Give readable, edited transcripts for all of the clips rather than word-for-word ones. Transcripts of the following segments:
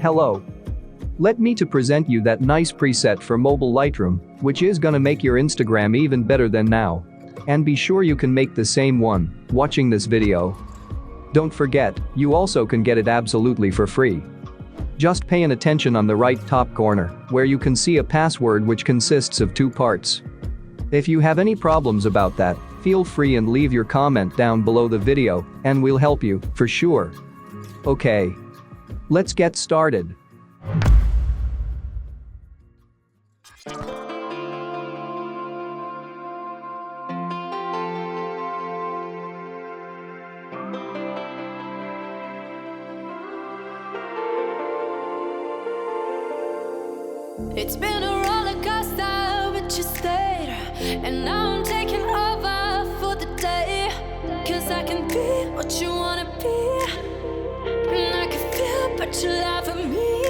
Hello. Let me to present you that nice preset for mobile Lightroom, which is gonna make your Instagram even better than now. And be sure you can make the same one, watching this video. Don't forget, you also can get it absolutely for free. Just pay an attention on the right top corner, where you can see a password which consists of 2 parts. If you have any problems about that, feel free and leave your comment down below the video, and we'll help you, for sure. Okay. Let's get started. It's been a roller coaster, but you stayed. And now I'm taking over for the day. 'Cause I can be what you wanna be. And I can feel but you laugh at me.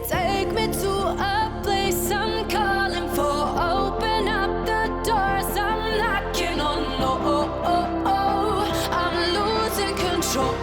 Take me to a place I'm calling for. Open up the doors I'm knocking on. I'm losing control.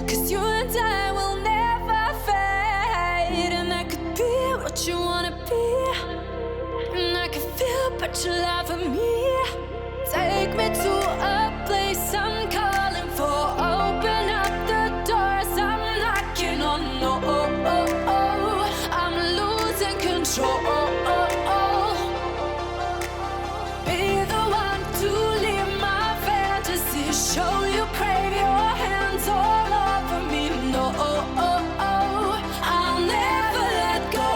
Cause you and I will never fade. And I could be what you wanna be. And I can feel but you laugh at me. Take me to a place I'm calling for. Open up the doors I'm knocking on. I'm losing control. Be the one to live my fantasy. Show you crave your hands all over me. I'll never let go.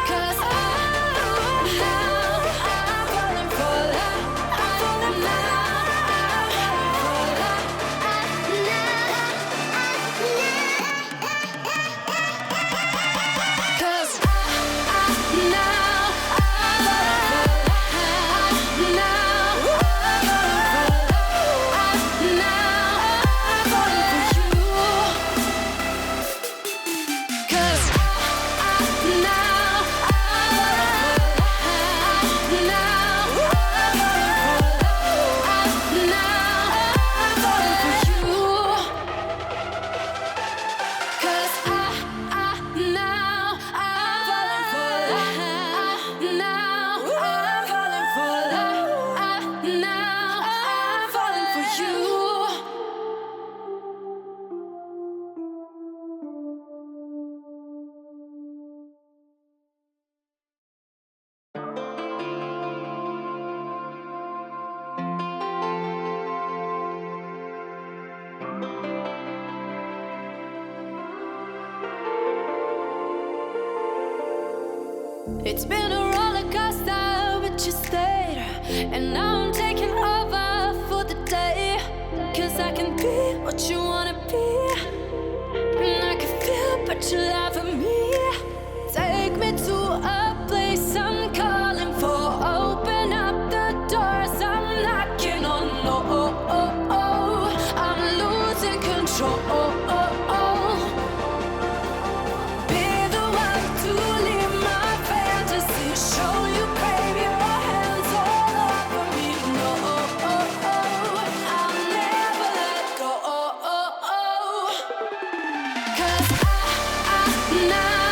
'Cause now I'm falling for love. I'm falling now. I'm falling for love. Cause now I'm falling for love. It's been a roller coaster, but you stayed. And now I'm taking over for the day. 'Cause I can be what you wanna be. And I can feel but you laugh at me. Take me to a place I'm calling for. Open up the doors I'm knocking on. I'm losing control. Now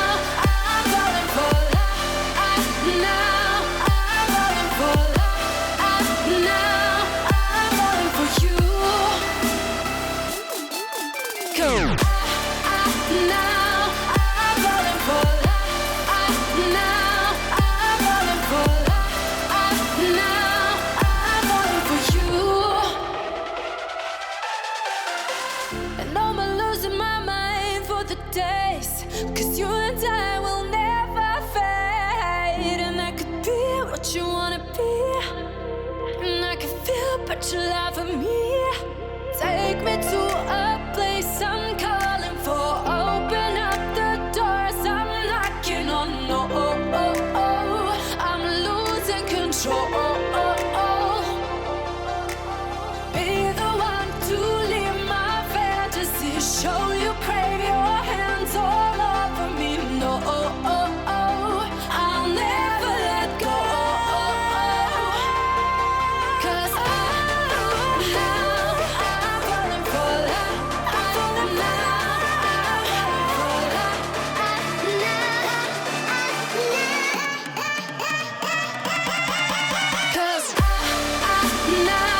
but you laugh at me. Take me to a place I'm calling for. Open up the doors I'm knocking on. No, I'm losing control. Be the one to leave my fantasy. Show you crave your hands all over me. No, I'll never let go. 'Cause now I'm falling for love. I'm falling now. I'm falling for love. Cause now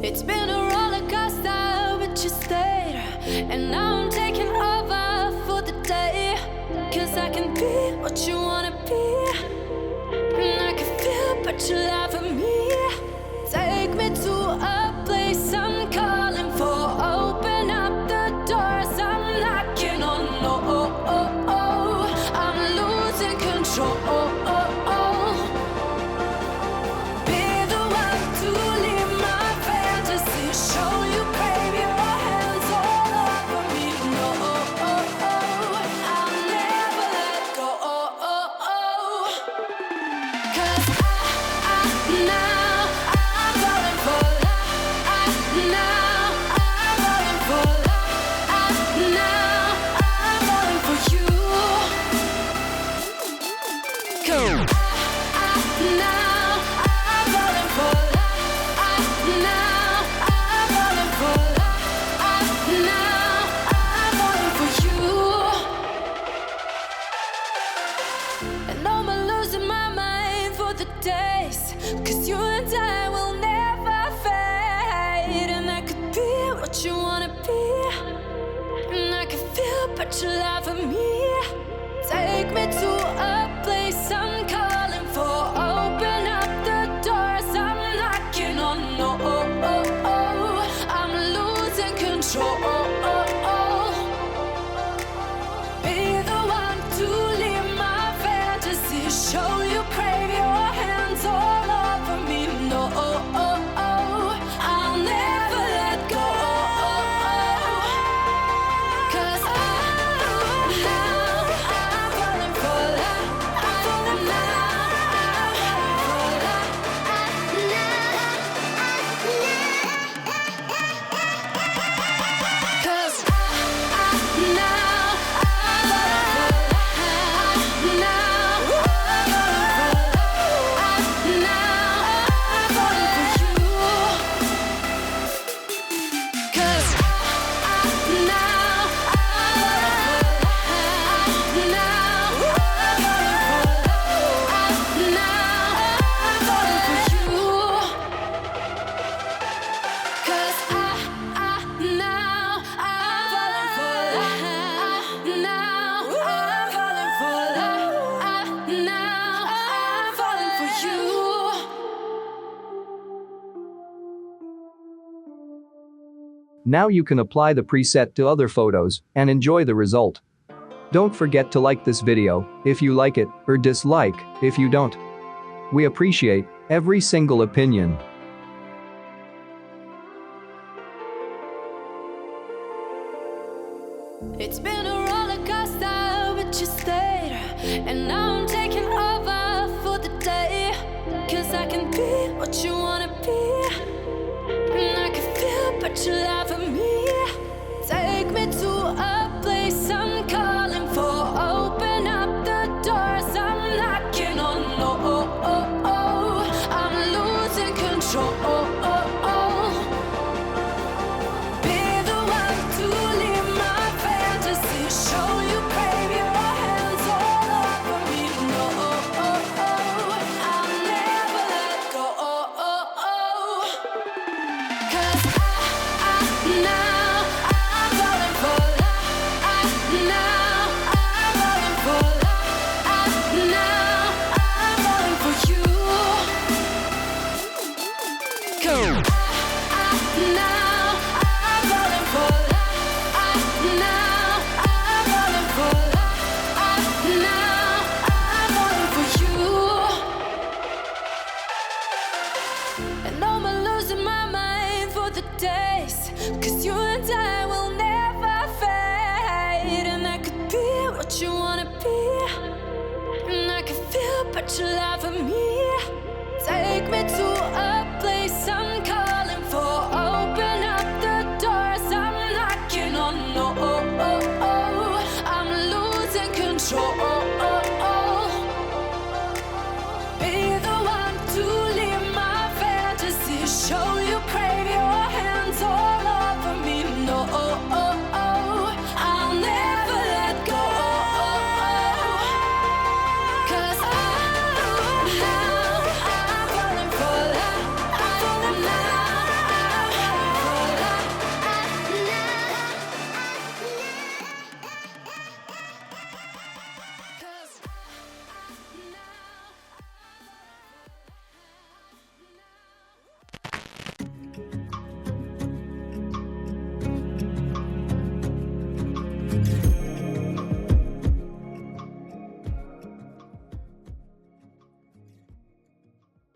it's been a roller coaster, but you stayed. And now I'm taking over for the day. 'Cause I can be what you wanna be. And I can feel, but you laugh at me. Take me to a place I'm calling for. Open up the doors I'm knocking on. No, I'm losing control. Be the one to leave my fantasy. Show you crave your hands all over me. No, I'll never let go. 'Cause now I'm falling for love. Now I'm falling for love. Now I'm falling for you. 'Cause now I'm falling for love. Now I'm falling for love. Now I'm falling for you. And I'm losing my mind for the days. 'Cause you and I will never fade. And I could be what you wanna be. And I can feel, but you laugh at me. Take me to a place I'm calling for. Open up the doors I'm knocking on. No, I'm losing control. Be the one to leave my fantasy. Show you crave your hands all over me. No, I'll never let go. 'Cause now I'm falling for love. I'm falling now. I'm falling for love. Cause now I'm falling for love. Now I'm falling for you. 'Cause now Now you can apply the preset to other photos and enjoy the result. Don't forget to like this video if you like it or dislike if you don't. We appreciate every single opinion. It's been a roller coaster, but you stayed. And now I'm taking over for the day. 'Cause I can be what you wanna be. And I can feel, but you lie for me. Take me to a place I'm calling for. Open up the doors I'm knocking on. I'm losing control. Be the one to leave my fantasy. Show you crave your hands all over me. No, I'll never let go. 'Cause now I'm falling for love. Now I'm falling for love. Now I'm falling for you. 'Cause now I'm falling for love. Now I'm falling for love. Now I'm falling for you. And I'm losing my mind for the days. 'Cause you and I will never fade. And I could be what you wanna be. And I can feel but you lie for me.